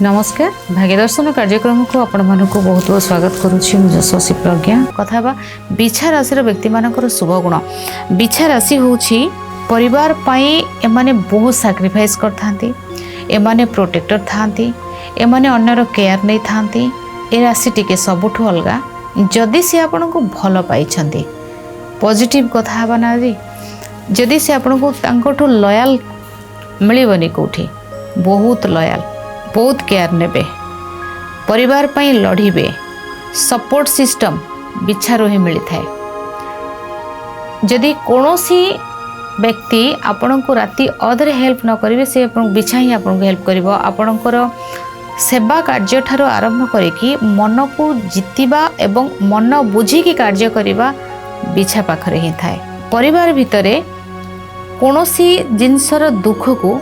नमस्कार भाग्यदर्शन कार्यक्रम को आपण मानक बहुत बहुत स्वागत करुच्ची मुझे शशि प्रज्ञा कथा बिछा राशि व्यक्ति मानकर शुभ गुण बिछा राशि हूँ परिवार एमाने बहुत सैक्रिफाइस करथांती एमाने प्रोटेक्टर थांती एमाने अन्यर केयर नहीं थांती ए राशि टिके सबुठु अलगा जदि से आपण को भल पाई पॉजिटिव कथा ना जी जदि से आपण को तांकोठु लॉयल मिलबनी कोठी बहुत लॉयल बहुत केयर नेबे परिवार पई लड़िबे सपोर्ट सिस्टम बिछारो ही मिली थाए जदि कोनोसी व्यक्ति आपण को राति अधरे हेल्प न करिवे से आपण बिछा ही आपण को हेल्प करिवो आपणकर सेवा कार्य ठारो आरंभ करिकी मन को जितिबा एवं मन बुझिकी कार्य करिबा बिछा पाखरे ही थाए परिवार भितरे कोनोसी जिनसर दुख को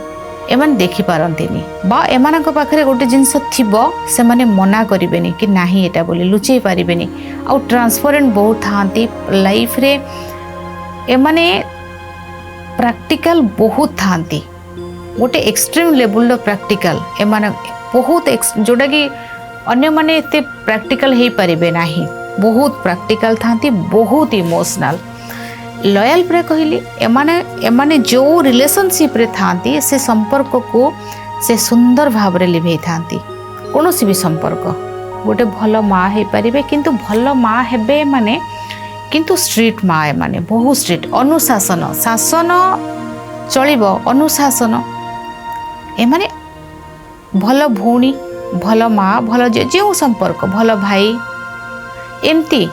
एमान देखि पारंतिनी बा एमानक पाखरे गोटे जिनस थिबो से माने मना करिवेनी कि नाही एटा बोली लुचेई पारिबेनी आ ट्रांसपेरेंट बहुत थांती लाइफ रे एमाने प्रैक्टिकल बहुत थांती गोटे एक्सट्रीम लेवल रो प्रैक्टिकल एमान बहुत जोटा कि अन्य माने एते प्रैक्टिकल हे पारिबे नाही बहुत प्रैक्टिकल थांती बहुत इमोशनल लॉयल पूरा कहली एमाने जो रिलेशनशिप रे थांती से संपर्क को से सुंदर भाव रे लिभे थांती कोनोसी भी संपर्क गोटे भल माँ हे पारिबे किंतु भल माँ हेबे माने किंतु स्ट्रीट माँ माने बहुत स्ट्रीट अनुशासन शासन चलिबो अनुशासन एमाने भल भौणी भल माँ भल जो संपर्क भल भाई एमती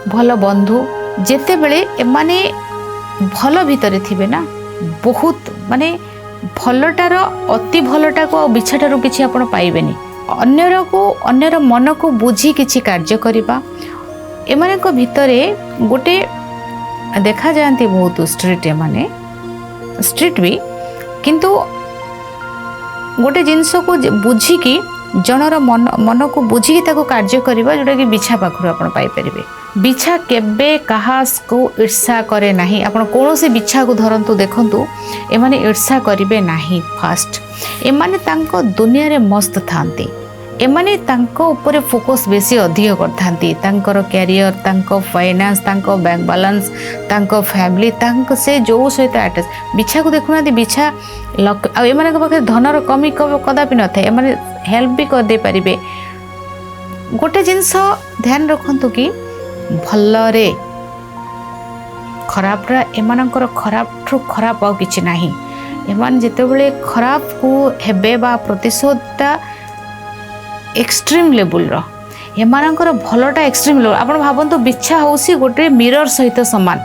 भल बंधु जेते बेले एमाने भल भितरे थिबे ना बहुत माने भलटार अति भलटा को बिछाटारू किछि आपण पाइबेनी अन्यर मन को बुझी किछि कार्य करिबा एमाने को भितरे गोटे देखा जाती बहुत स्ट्रीट एमाने स्ट्रीट भी किंतु गोटे जिनस को बुझिकी जनर मन को बुझिकी ताको कार्य करिबा जोटा कि बिछा पाखरु आपण पाई परिबे बिछा केबे काहास को ईर्षा करे नाही आपण कोनोसी बिछा को धरंतु देखंतु एमाने ईर्षा करिवे नाही फास्ट एमाने तांको दुनिया रे मस्त थांती एमाने तांको ऊपर फोकस बेसी अधिक करथांती तांकर कैरियर तांको फाइनेंस तांको बैंक बैलेंस तांको फैमिली तांको से जो सहित अटैच बिछा को देखुना बिछा आ एमाने पाखे धनर कमी कदापि न थाए एमाने हेल्प भी कर दे परिबे गोटे जिनस ध्यान रखंतु कि भलरे खराबरा एमानकर खराब ठू खराब आ किछि नाही एमान जेतेबेले खराब को हेबे बा प्रतिशोधटा एक्सट्रीम लेवल रो एमानकर भलटा एक्सट्रीम लेवल आपण भाबंतु बिच्छा होसी गोटे मिरर सहित समान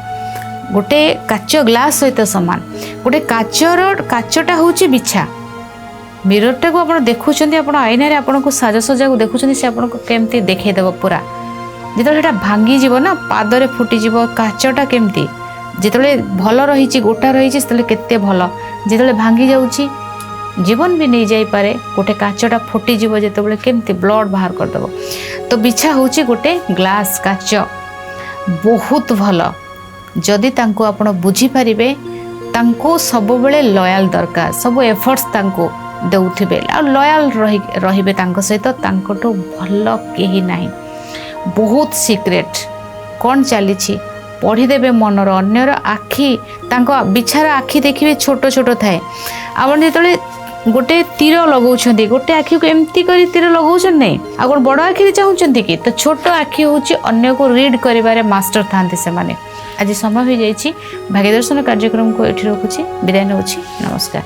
गोटे काच ग्लास सहित समान गोटे काचटा होची बिच्छा मिररटा को आपण देखुछंती आपण आईना रे आपण को साजसज्जा को देखुछंती से आपण को केमती देखै देबो पूरा जिते भांगी जीव ना पादरे फुटीज काचटा केमती जिते भल रही गोटा रही केते भल जिते भांगी जाऊँगी जीवन भी नहीं जाई पारे गोटे काचटा फुटीज जिते केमती ब्लड बाहर करदेव तो बिछा हूँ गोटे ग्लास काच बहुत भल जदि तांको आपण बुझीपारे सब बेले लॉयल दरकार सब एफर्ट्स तांको देउथिबे आ लॉयल रहिबे तांको सहित तांकोटो भल केही नाही बहुत सिक्रेट कौन चली पढ़ीदेवे मनर अन्यर आखि तांको बिछार आखि देखिए छोट छोट थाए आपण जो गोटे तीर लगाउछंती गोटे आखि को एमती करी तीर लगाउछन नहीं आ कोन बड़ आखि चाहूचंती कि तो छोट आखि होची अन्य को रीड करिवारे मास्टर थांती से माने आज समय हो जाइछि भाग्यदर्शन कार्यक्रम को एठी रखुछि विदाय नउछि नमस्कार।